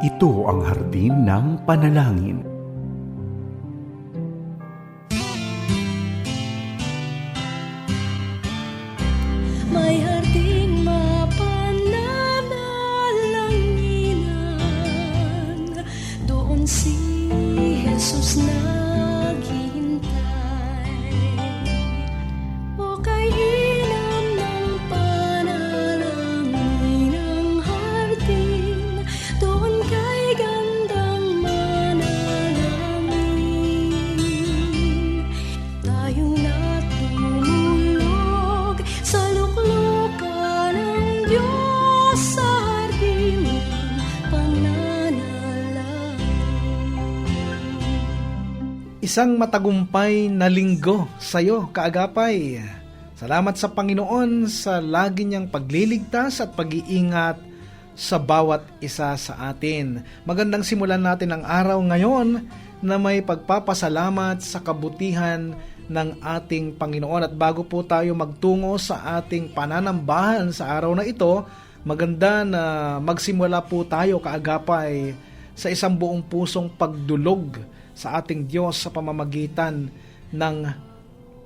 Ito ang hardin ng panalangin. May harding mapananalanginan, doon si Jesus naghihintay. O kay inam ng panalangin ang hardin, doon kay gandang manalangin. Tayo na't tumulog sa luklukan ng Diyos sa hardin ng pananalangin. Isang matagumpay na linggo sa iyo, kaagapay. Salamat sa Panginoon sa lagi niyang pagliligtas at pag-iingat sa bawat isa sa atin. Magandang simulan natin ang araw ngayon na may pagpapasalamat sa kabutihan ng ating Panginoon. At bago po tayo magtungo sa ating pananambahan sa araw na ito, maganda na magsimula po tayo, kaagapay, sa isang buong pusong pagdulog sa ating Diyos sa pamamagitan ng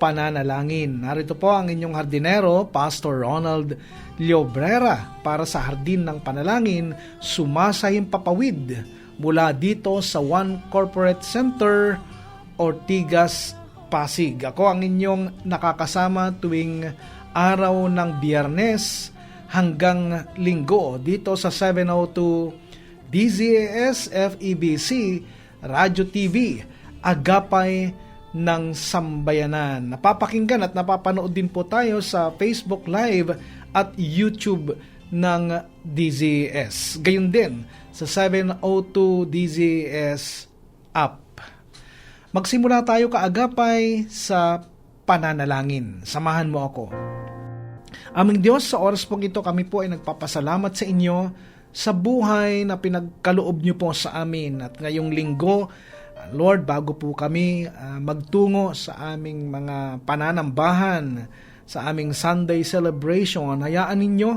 pananalangin. Narito po ang inyong hardinero, Pastor Ronald Llobrera, para sa Hardin ng Panalangin, Sumasahimpapawid, mula dito sa One Corporate Center, Ortigas, Pasig. Ako ang inyong nakakasama tuwing araw ng Biyernes hanggang Linggo dito sa 702 DZAS FEBC Radyo TV, Agapay ng Sambayanan. Napapakinggan at napapanood din po tayo sa Facebook Live at YouTube ng DZS. Gayon din sa 702 DZS app. Magsimula tayo, kaagapay, sa pananalangin. Samahan mo ako. Aming Diyos, sa oras pong ito kami po ay nagpapasalamat sa inyo sa buhay na pinagkaloob niyo po sa amin. At ngayong linggo, Lord, bago po kami magtungo sa aming mga pananambahan, sa aming Sunday celebration, hayaan ninyo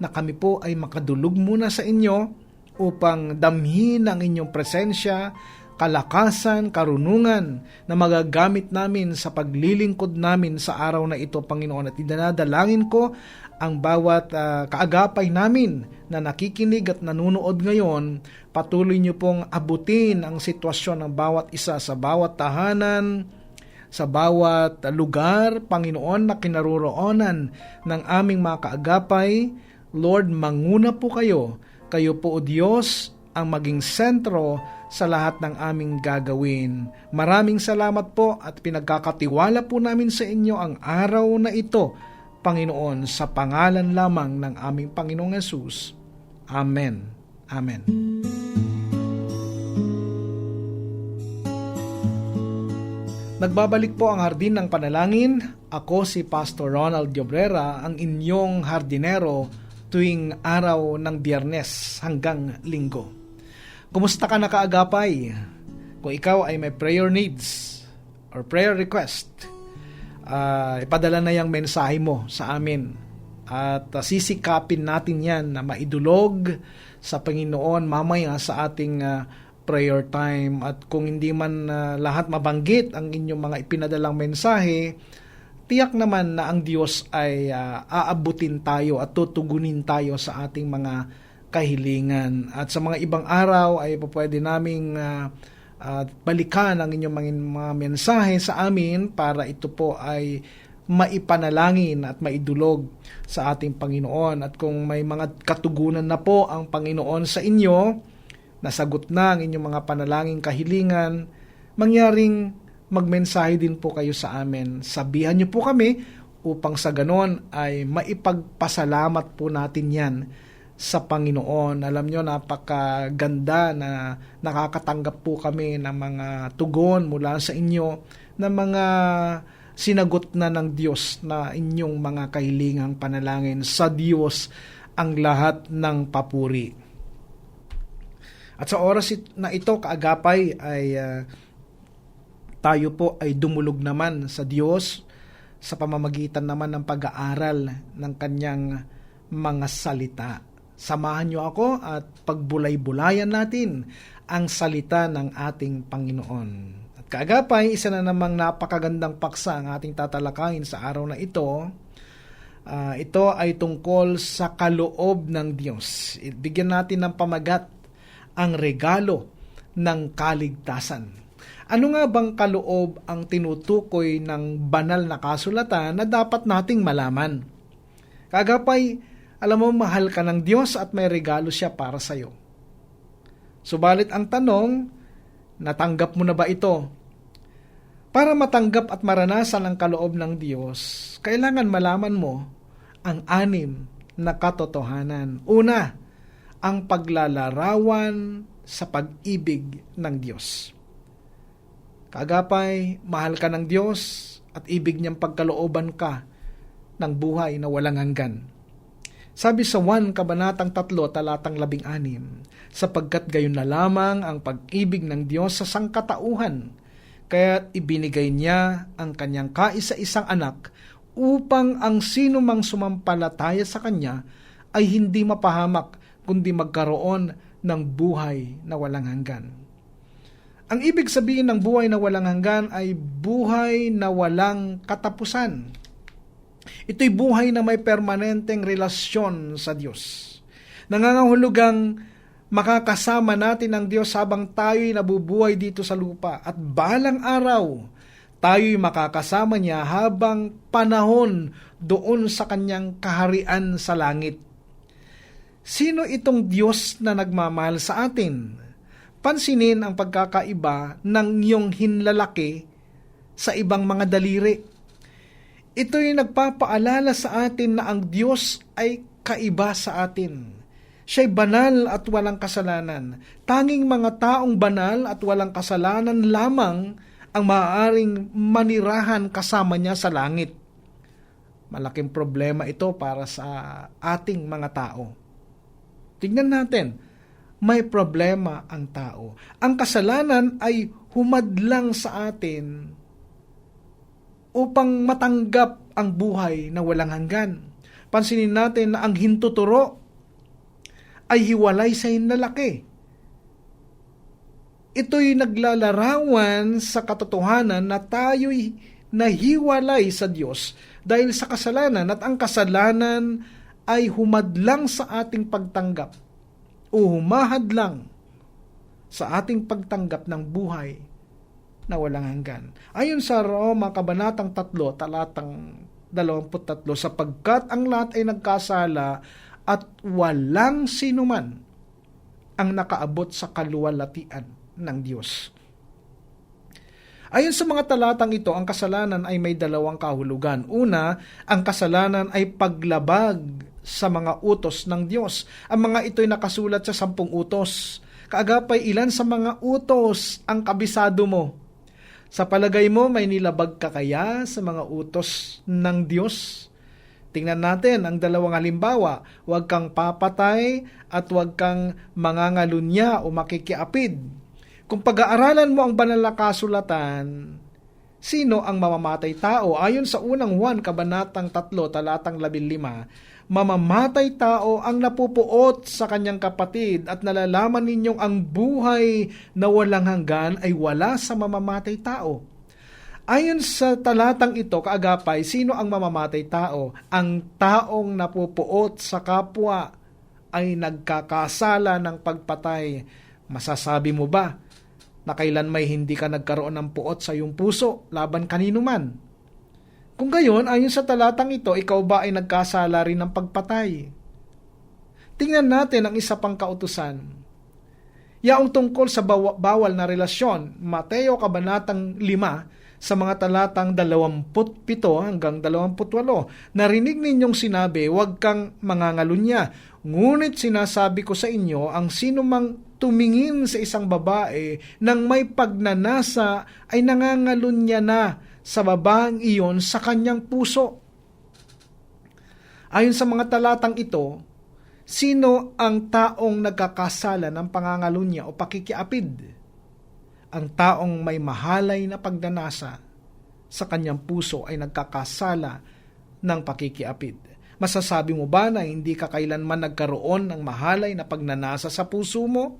na kami po ay makadulog muna sa inyo upang damhin ang inyong presensya, kalakasan, karunungan na magagamit namin sa paglilingkod namin sa araw na ito, Panginoon. At idinadalangin ko ang bawat kaagapay namin na nakikinig at nanunood ngayon. Patuloy niyo pong abutin ang sitwasyon ng bawat isa sa bawat tahanan, sa bawat lugar, Panginoon, na kinaroroonan ng aming mga kaagapay. Lord, manguna po kayo. Kayo po, O Diyos, ang maging sentro sa lahat ng aming gagawin. Maraming salamat po at pinagkakatiwala po namin sa inyo ang araw na ito, Panginoon, sa pangalan lamang ng aming Panginoong Hesus. Amen. Amen. Nagbabalik po ang Hardin ng Panalangin. Ako si Pastor Ronald Llobrera, ang inyong hardinero tuwing araw ng Biyernes hanggang Linggo. Kumusta ka na, kaagapay? Kung ikaw ay may prayer needs or prayer request, ipadala na yung mensahe mo sa amin at sisikapin natin yan na maidulog sa Panginoon mamaya sa ating prayer time. At kung hindi man lahat mabanggit ang inyong mga ipinadalang mensahe, tiyak naman na ang Diyos ay aabutin tayo at tutugunin tayo sa ating mga kahilingan. At sa mga ibang araw ay pwede naming balikan ang inyong mga mensahe sa amin para ito po ay maipanalangin at maidulog sa ating Panginoon. At kung may mga katugunan na po ang Panginoon sa inyo, nasagot na ang inyong mga panalangin kahilingan, mangyaring magmensahe din po kayo sa amin. Sabihan niyo po kami upang sa ganon ay maipagpasalamat po natin yan sa Panginoon. Alam nyo, napakaganda na nakakatanggap po kami ng mga tugon mula sa inyo, ng mga sinagot na ng Diyos na inyong mga kahilingang panalangin. Sa Diyos ang lahat ng papuri. At sa oras na ito, kaagapay, ay tayo po ay dumulog naman sa Diyos sa pamamagitan naman ng pag-aaral ng kanyang mga salita. Samahan niyo ako at pagbulay-bulayan natin ang salita ng ating Panginoon. At kaagapay, isa na namang napakagandang paksa ang ating tatalakayin sa araw na ito. Ito ay tungkol sa kaloob ng Diyos. Bigyan natin ng pamagat ang regalo ng kaligtasan. Ano nga bang kaloob ang tinutukoy ng banal na kasulatan na dapat nating malaman? Kagapay, alam mo, mahal ka ng Diyos at may regalo siya para sa iyo. Subalit ang tanong, natanggap mo na ba ito? Para matanggap at maranasan ang kaloob ng Diyos, kailangan malaman mo ang 6 na katotohanan. Una, ang paglalarawan sa pag-ibig ng Diyos. Kaagapay, mahal ka ng Diyos at ibig niyang pagkalooban ka ng buhay na walang hanggan. Sabi sa 1 Kabanatang 3, talatang 16, sapagkat gayon na lamang ang pag-ibig ng Diyos sa sangkatauhan, kaya't ibinigay niya ang kanyang kaisa-isang anak upang ang sino mang sumampalataya sa kanya ay hindi mapahamak kundi magkaroon ng buhay na walang hanggan. Ang ibig sabihin ng buhay na walang hanggan ay buhay na walang katapusan. Ito'y buhay na may permanenteng relasyon sa Diyos. Nangangahulugang makakasama natin ang Diyos habang tayo'y nabubuhay dito sa lupa at balang araw, tayo'y makakasama niya habang panahon doon sa kanyang kaharian sa langit. Sino itong Diyos na nagmamahal sa atin? Pansinin ang pagkakaiba ng iyong hinlalaki sa ibang mga daliri. Ito'y nagpapaalala sa atin na ang Diyos ay kaiba sa atin. Siya'y banal at walang kasalanan. Tanging mga taong banal at walang kasalanan lamang ang maaaring manirahan kasama niya sa langit. Malaking problema ito para sa ating mga tao. Tingnan natin, may problema ang tao. Ang kasalanan ay humadlang sa atin upang matanggap ang buhay na walang hanggan. Pansinin natin na ang hintuturo ay hiwalay sa hinlalaki. Ito'y naglalarawan sa katotohanan na tayo'y nahiwalay sa Diyos dahil sa kasalanan at ang kasalanan ay humadlang sa ating pagtanggap o humahadlang sa ating pagtanggap ng buhay na walang hanggan. Ayon sa Roma Kabanatang 3, talatang 23, sapagkat ang lahat ay nagkasala at walang sinuman ang nakaabot sa kaluwalhatian ng Diyos. Ayon sa mga talatang ito, ang kasalanan ay may 2 kahulugan. Una, ang kasalanan ay paglabag sa mga utos ng Diyos. Ang mga ito'y nakasulat sa 10 utos. Kaagapay, ilan sa mga utos ang kabisado mo? Sa palagay mo, may nilabag ka kaya sa mga utos ng Diyos? Tingnan natin ang 2 halimbawa. Huwag kang papatay at huwag kang mangangalunya o makikiapid. Kung pag-aaralan mo ang banal na kasulatan, sino ang mamamatay tao? Ayon sa unang 1 Kabanatang 3, talatang 15, mamamatay tao ang napupuot sa kanyang kapatid at nalalaman ninyong ang buhay na walang hanggan ay wala sa mamamatay tao. Ayon sa talatang ito, kaagapay, sino ang mamamatay tao? Ang taong napupuot sa kapwa ay nagkakasala ng pagpatay. Masasabi mo ba na kailan may hindi ka nagkaroon ng puot sa iyong puso laban kanino man? Kung gayon, ayon sa talatang ito, ikaw ba ay nagkasala rin ng pagpatay? Tingnan natin ang isa pang kautusan. Yaong tungkol sa bawal na relasyon, Mateo Kabanatang 5, sa mga talatang 27 hanggang 28, narinig ninyong sinabi, huwag kang mangangalunya. Ngunit sinasabi ko sa inyo, ang sino mang tumingin sa isang babae nang may pagnanasa ay nangangalunya na sa babaeng iyon sa kanyang puso. Ayon sa mga talatang ito, sino ang taong nagkakasala ng pangangalunya o pakikiapid? Ang taong may mahalay na pagnanasa sa kanyang puso ay nagkakasala ng pakikiapid. Masasabi mo ba na hindi ka kailanman nagkaroon ng mahalay na pagnanasa sa puso mo?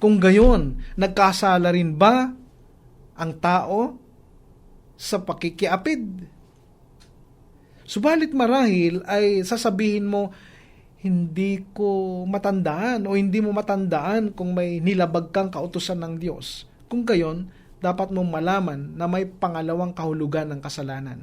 Kung gayon, nagkasala rin ba ang tao sa pakikiapid? Subalit marahil ay sasabihin mo, hindi ko matandaan o hindi mo matandaan kung may nilabag kang kautusan ng Diyos. Kung gayon, dapat mong malaman na may pangalawang kahulugan ng kasalanan.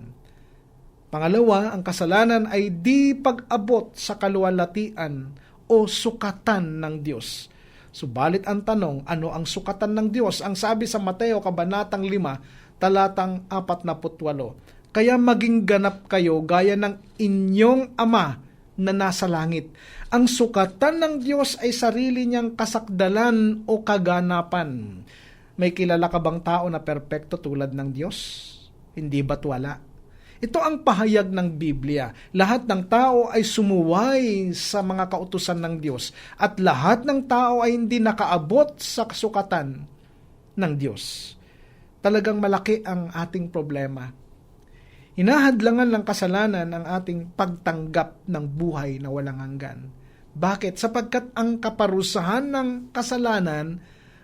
Pangalawa, ang kasalanan ay di pag-abot sa kaluwalhatian o sukatan ng Diyos. Subalit ang tanong, ano ang sukatan ng Diyos? Ang sabi sa Mateo Kabanatang 5, talatang 48, kaya maging ganap kayo gaya ng inyong Ama na nasa langit. Ang sukatan ng Diyos ay sarili niyang kasakdalan o kaganapan. May kilala ka bang tao na perpekto tulad ng Diyos? Hindi ba't wala? Ito ang pahayag ng Biblia. Lahat ng tao ay sumuway sa mga kautusan ng Diyos at lahat ng tao ay hindi nakaabot sa kasukatan ng Diyos. Talagang malaki ang ating problema. Hinahadlangan ng kasalanan ang ating pagtanggap ng buhay na walang hanggan. Bakit? Sapagkat ang kaparusahan ng kasalanan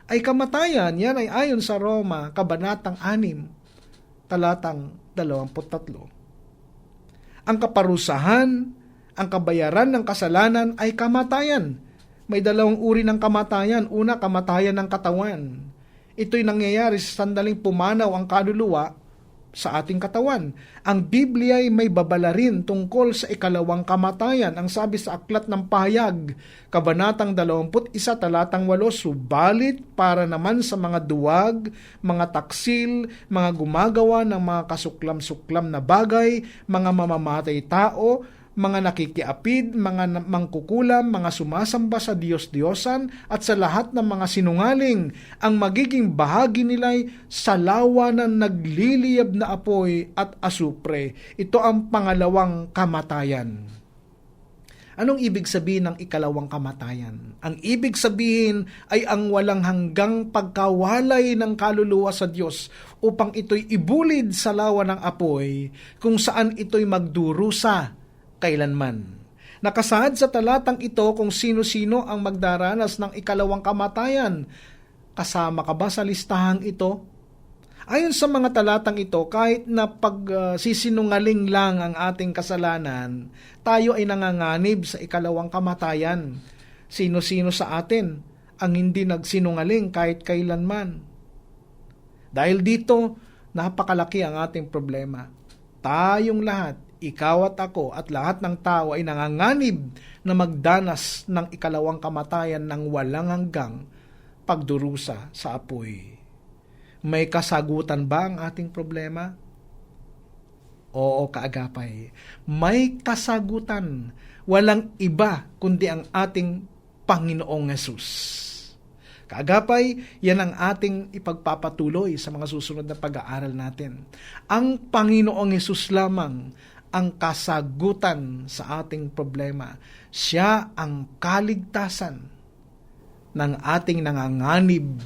ay kamatayan. Yan ay ayon sa Roma, Kabanatang 6, talatang 23. Ang kaparusahan, ang kabayaran ng kasalanan ay kamatayan. May dalawang uri ng kamatayan. Una, kamatayan ng katawan. Ito'y nangyayari sa sandaling pumanaw ang kaluluwa sa ating katawan. Ang Biblia ay may babala rin tungkol sa ikalawang kamatayan. Ang sabi sa Aklat ng Pahayag, Kabanatang 21, talatang 8, subalit para naman sa mga duwag, mga taksil, mga gumagawa ng mga kasuklam-suklam na bagay, mga mamamatay tao, mga nakikiapid, mga mangkukulam, mga sumasamba sa Diyos-Diyosan at sa lahat ng mga sinungaling, ang magiging bahagi nila'y salawa ng nagliliyab na apoy at asupre. Ito ang pangalawang kamatayan. Anong ibig sabihin ng ikalawang kamatayan? Ang ibig sabihin ay ang walang hanggang pagkawalay ng kaluluwa sa Diyos upang ito'y ibulid sa lawa ng apoy kung saan ito'y magdurusa kailanman. Nakasaad sa talatang ito kung sino-sino ang magdaranas ng ikalawang kamatayan. Kasama ka ba sa listahang ito? Ayon sa mga talatang ito, kahit na pagsisinungaling lang ang ating kasalanan, tayo ay nanganganib sa ikalawang kamatayan. Sino-sino sa atin ang hindi nagsinungaling kahit kailanman? Dahil dito, napakalaki ang ating problema. Tayong lahat, ikaw at ako at lahat ng tao ay nanganganib na magdanas ng ikalawang kamatayan ng walang hanggang pagdurusa sa apoy. May kasagutan ba ang ating problema? Oo, kaagapay. May kasagutan. Walang iba kundi ang ating Panginoong Hesus. Kaagapay, yan ang ating ipagpapatuloy sa mga susunod na pag-aaral natin. Ang Panginoong Hesus lamang ang kasagutan sa ating problema. Siya ang kaligtasan ng ating nanganganib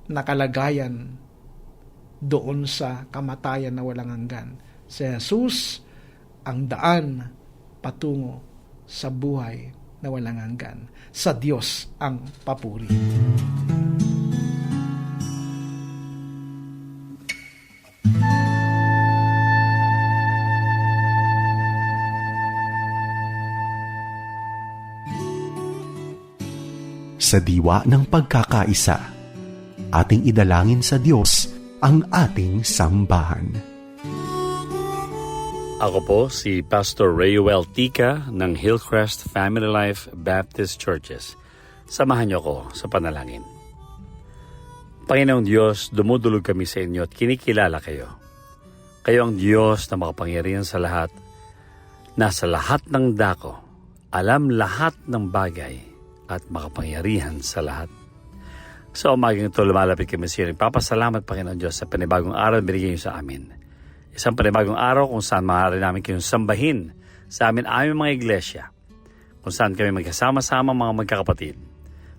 na kalagayan doon sa kamatayan na walang hanggan. Si Jesus ang daan patungo sa buhay na walang hanggan. Sa Diyos ang papuri. Sa diwa ng pagkakaisa, ating idalangin sa Diyos ang ating sambahan. Ako po si Pastor Rayuel Tica ng Hillcrest Family Life Baptist Churches. Samahan niyo ko sa panalangin. Panginoong Diyos, dumudulog kami sa inyo at kinikilala kayo. Kayo ang Diyos na makapangyarihan sa lahat, nasa lahat ng dako, alam lahat ng bagay, at makapangyarihan sa lahat. Sa umagang ito, lumalapit kami sa iyo. Nagpapasalamat, Panginoon Diyos, sa panibagong araw na binigay niyo sa amin. Isang panibagong araw kung saan maaari namin kayong sambahin sa aming mga iglesia, kung saan kami magkasama-sama mga magkakapatid,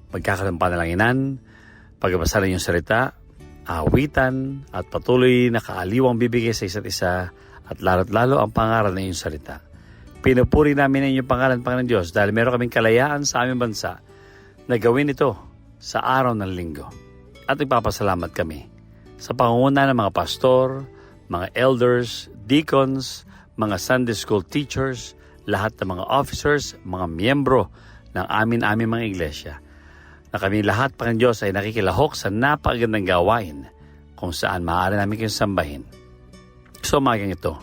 magkakaroon panalanginan, pagbabasa ng iyong salita, awitan, at patuloy na kaaliwang bibigay sa isa't isa, at lalo't lalo ang pangaral ng iyong salita. Pinupuri namin ang inyong pangalan, Panginoon Diyos, dahil meron kaming kalayaan sa aming bansa na gawin ito sa araw ng linggo. At nagpapasalamat kami sa pangunguna ng mga pastor, mga elders, deacons, mga Sunday school teachers, lahat ng mga officers, mga miyembro ng aming mga iglesia, na kami lahat, Panginoon Diyos, ay nakikilahok sa napakagandang gawain kung saan maaari namin kayong sambahin. So, umagang ito,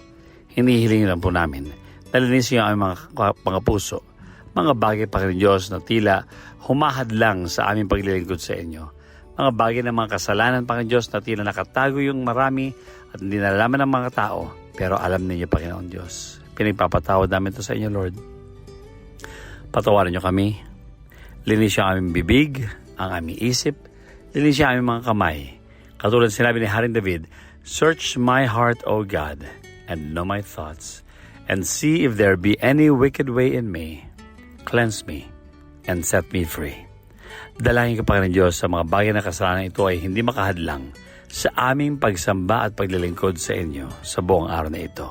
hinihiling lang po namin nalinisin ang aming mga puso, mga bagay, Panginoon Diyos, na tila humahad lang sa aming paglilingkod sa inyo. Mga bagay ng mga kasalanan, Panginoon Diyos, na tila nakatago yung marami at hindi nalalaman ng mga tao, pero alam ninyo, Panginoon Diyos. Pinagpapatawad namin ito sa inyo, Lord. Patawarin niyo kami. Linis ang aming bibig, ang aming isip, linis ang aming mga kamay. Katulad sinabi ni Haring David, "Search my heart, O God, and know my thoughts, and see if there be any wicked way in me. Cleanse me, and set me free." Dalangin ko, Panginoon Diyos, sa mga bagay na kasalanan ito ay hindi makahadlang sa aming pagsamba at paglilingkod sa inyo sa buong araw na ito.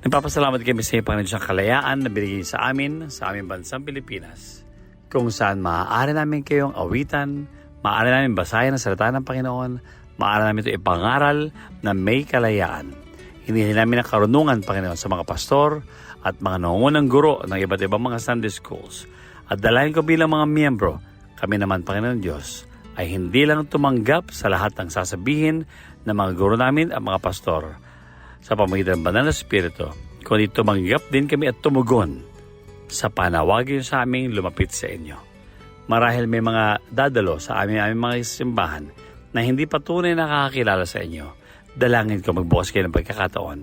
Nagpapasalamat kami sa iyo, Panginoon Diyos, sa kalayaan na binigay sa aming bansang Pilipinas, kung saan maaari namin kayong awitan, maaari namin basahin ang salita ng Panginoon, maaari namin ito ipangaral na may kalayaan. Hinihingi namin ang karunungan, Panginoon, sa mga pastor at mga nangungunang guro ng iba't ibang mga Sunday schools. At dalayan ko bilang mga miyembro, kami naman, Panginoon Diyos, ay hindi lang tumanggap sa lahat ng sasabihin ng mga guro namin at mga pastor sa pamamagitan ng Banal na Espiritu, kundi tumanggap din kami at tumugon sa panawagin sa aming lumapit sa inyo. Marahil may mga dadalo sa aming mga simbahan na hindi patunay nakakakilala sa inyo. Dalangin ko magbukas kayo ng pagkakataon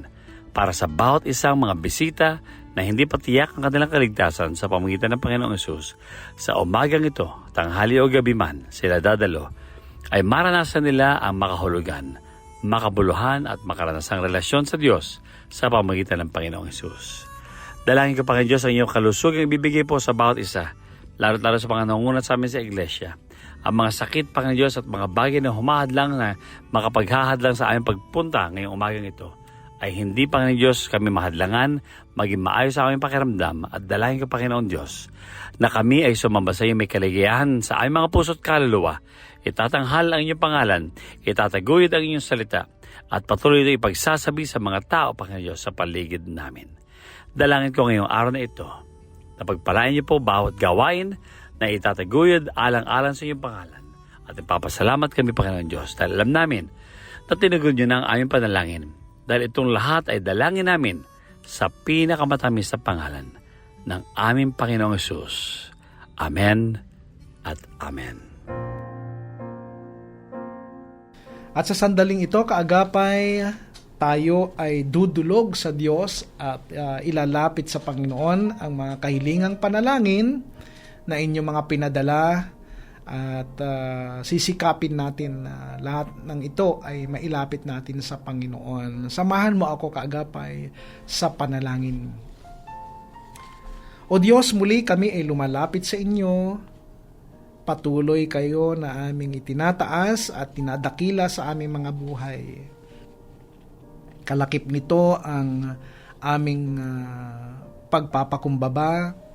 para sa bawat isang mga bisita na hindi patiyak ang kanilang kaligtasan sa pamamagitan ng Panginoong Hesus. Sa umagang ito, tanghali o gabi man sila dadalo, ay maranasan nila ang makahulugan, makabuluhan at makaranasang relasyon sa Diyos sa pamamagitan ng Panginoong Hesus. Dalangin ko, Panginoon Diyos, ang iyong kalusugang ibibigay po sa bawat isa, lalo-lalo sa mga nangungunat sa amin sa iglesia. Ang mga sakit, Panginoon Diyos, at mga bagay na humahadlang na makapaghahadlang sa aming pagpunta ngayong umagang ito, ay hindi, Panginoon Diyos, kami mahadlangan, maging maayos sa aming pakiramdam, at dalangin ko, Panginoon Diyos, na kami ay sumamba sa iyo may kaligayahan sa aming mga puso't kaluluwa. Itatanghal ang inyong pangalan, itataguyod ang inyong salita, at patuloy ito ipagsasabi sa mga tao, Panginoon Diyos, sa paligid namin. Dalangin ko ngayong araw na ito, na pagpalain niyo po bawat gawain na itataguyod alang-alang sa iyong pangalan. At ipapasalamat kami, Panginoon Diyos, dahil alam namin na tinugon niyo na ang aming panalangin. Dahil itong lahat ay dalangin namin sa pinakamatamis na pangalan ng aming Panginoong Hesus. Amen at Amen. At sa sandaling ito, kaagapay, tayo ay dudulog sa Diyos at ilalapit sa Panginoon ang mga kahilingang panalangin na inyong mga pinadala at sisikapin natin na lahat ng ito ay mailapit natin sa Panginoon. Samahan mo ako, kaagapay, sa panalangin. O Diyos, muli kami ay lumalapit sa inyo. Patuloy kayo na aming itinataas at tinadakila sa aming mga buhay. Kalakip nito ang aming pagpapakumbaba,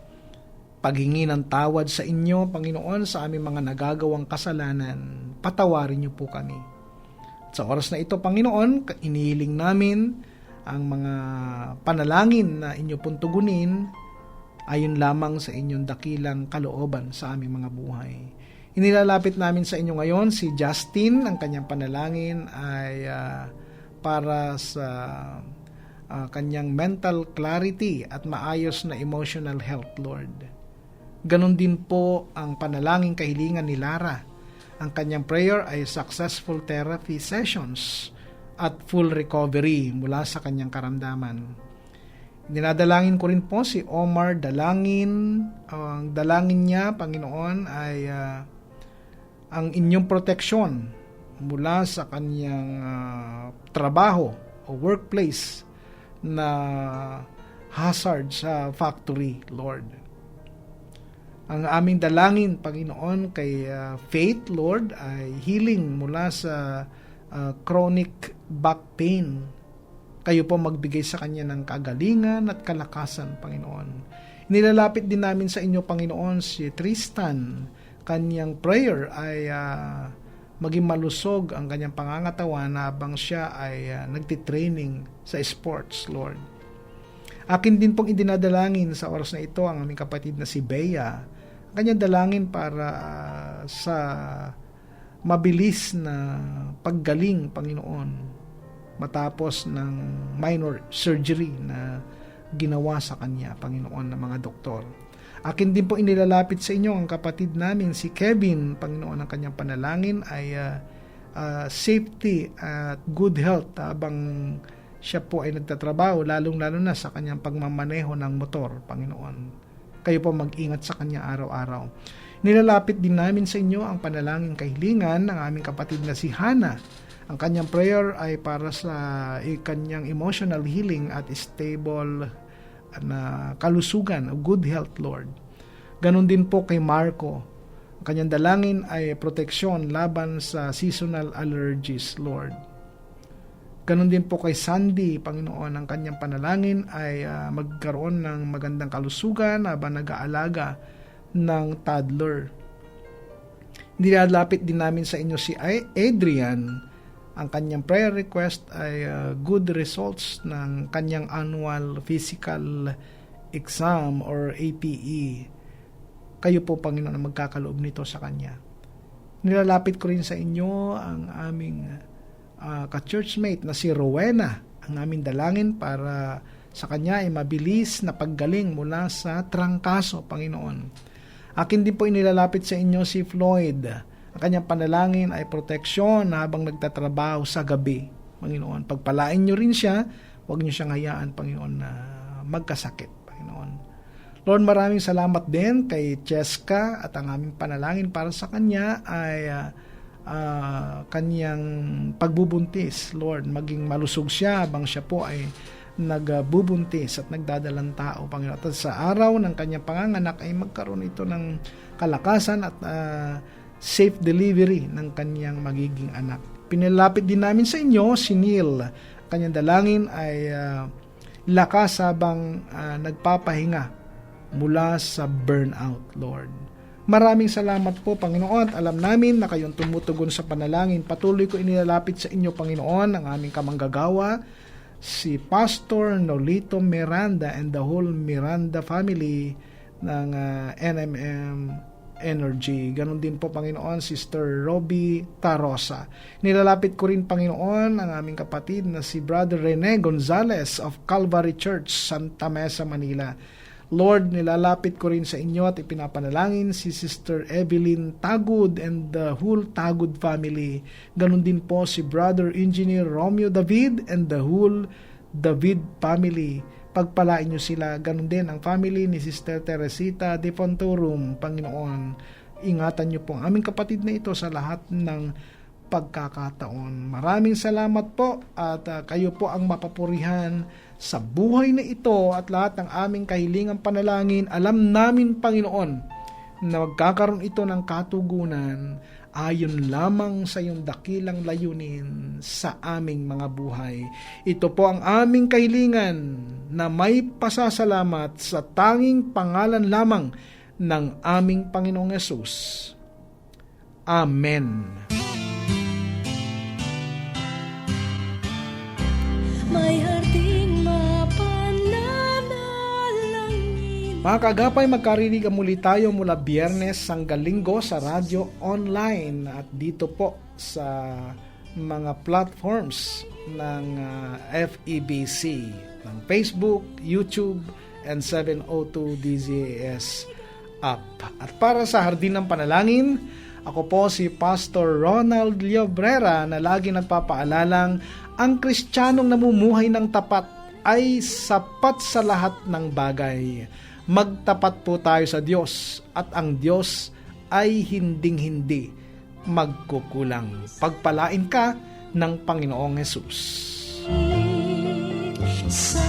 paghingi ng tawad sa inyo, Panginoon, sa aming mga nagagawang kasalanan. Patawarin niyo po kami. Sa oras na ito, Panginoon, inihiling namin ang mga panalangin na inyo pong tugunin ayon lamang sa inyong dakilang kalooban sa aming mga buhay. Inilalapit namin sa inyo ngayon si Justin. Ang kanyang panalangin ay para sa kanyang mental clarity at maayos na emotional health, Lord. Ganon din po ang panalangin kahilingan ni Lara. Ang kanyang prayer ay successful therapy sessions at full recovery mula sa kanyang karamdaman. Dinadalangin ko rin po si Omar Dalangin. Ang dalangin niya, Panginoon, ay ang inyong proteksyon mula sa kanyang trabaho o workplace na hazard sa factory, Lord. Ang aming dalangin, Panginoon, kay Faith, Lord, ay healing mula sa chronic back pain Kayo po magbigay sa kanya ng kagalingan at kalakasan, Panginoon. Nilalapit din namin sa inyo, Panginoon, si Tristan. Kanyang prayer ay maging malusog ang kanyang pangangatawan habang siya ay nagtitraining sa sports, Lord. Akin din pong idinadalangin sa oras na ito ang aming kapatid na si Bea. Ang kanyang dalangin para sa mabilis na paggaling, Panginoon, matapos ng minor surgery na ginawa sa kanya, Panginoon, ng mga doktor. Akin din po inilalapit sa inyo ang kapatid namin, si Kevin, Panginoon, ang kanyang panalangin ay safety at good health habang siya po ay nagtatrabaho, lalong-lalo na sa kanyang pagmamaneho ng motor, Panginoon. Kayo po mag-ingat sa kanya araw-araw. Nilalapit din namin sa inyo ang panalangin kahilingan ng aming kapatid na si Hannah. Ang kanyang prayer ay para sa kanyang emotional healing at stable na kalusugan, good health, Lord. Ganon din po kay Marco. Ang kanyang dalangin ay proteksyon laban sa seasonal allergies, Lord. Ganon din po kay Sandy, Panginoon. Ang kanyang panalangin ay magkaroon ng magandang kalusugan habang nag-aalaga ng toddler. Nilalapit din namin sa inyo si Adrian. Ang kanyang prayer request ay good results ng kanyang annual physical exam or APE. Kayo po, Panginoon, ang magkakaloob nito sa kanya. Nilalapit ko rin sa inyo ang aming ka-churchmate na si Rowena. Ang aming dalangin para sa kanya ay mabilis na paggaling mula sa trangkaso, Panginoon. Akin din po inilalapit sa inyo si Floyd. Ang kanyang panalangin ay proteksyon habang nagtatrabaho sa gabi, Panginoon. Pagpalain nyo rin siya, huwag nyo siyang hayaan, Panginoon, na magkasakit, Panginoon. Lord, maraming salamat din kay Cheska at ang aming panalangin para sa kanya ay kanyang pagbubuntis. Lord, maging malusog siya habang siya po ay nagbubuntis at nagdadalang tao, Panginoon. At sa araw ng kanyang panganganak ay magkaroon ito ng kalakasan at safe delivery ng kanyang magiging anak. Pinalapit din namin sa inyo si Neil. Kanyang dalangin ay lakas habang nagpapahinga mula sa burnout, Lord. Maraming salamat po, Panginoon, at alam namin na kayong tumutugon sa panalangin. Patuloy ko inilalapit sa inyo, Panginoon, ang aming kamanggagawa, si Pastor Nolito Miranda and the whole Miranda family ng NMM Energy. Ganon din po, Panginoon, Sister Robbie Tarosa. Nilalapit ko rin, Panginoon, ang aming kapatid na si Brother Rene Gonzalez of Calvary Church, Santa Mesa, Manila. Lord, nilalapit ko rin sa inyo at ipinapanalangin si Sister Evelyn Tagud and the whole Tagud family. Ganon din po si Brother Engineer Romeo David and the whole David family. Pagpalain nyo sila. Ganon din ang family ni Sister Teresita de Fontorum, Panginoon. Ingatan nyo po ang aming kapatid na ito sa lahat ng pagkakataon. Maraming salamat po at kayo po ang mapapurihan sa buhay na ito at lahat ng aming kahilingang panalangin. Alam namin, Panginoon, na magkakaroon ito ng katugunan ayon lamang sa iyong dakilang layunin sa aming mga buhay. Ito po ang aming kahilingan na may pasasalamat sa tanging pangalan lamang ng aming Panginoong Yesus. Amen. May harding mapananalangin. Mga kaagapay, magkarinig muli tayo mula Biyernes hanggang Linggo sa radyo online at dito po sa mga platforms ng FEBC, ng Facebook, YouTube, and 702 DZAS app. At para sa Hardin ng Panalangin, ako po si Pastor Ronald Llobrera na lagi nagpapaalalang ang Kristiyanong namumuhay ng tapat ay sapat sa lahat ng bagay. Magtapat po tayo sa Diyos at ang Diyos ay hinding-hindi magkukulang. Pagpalain ka ng Panginoong Hesus. Sa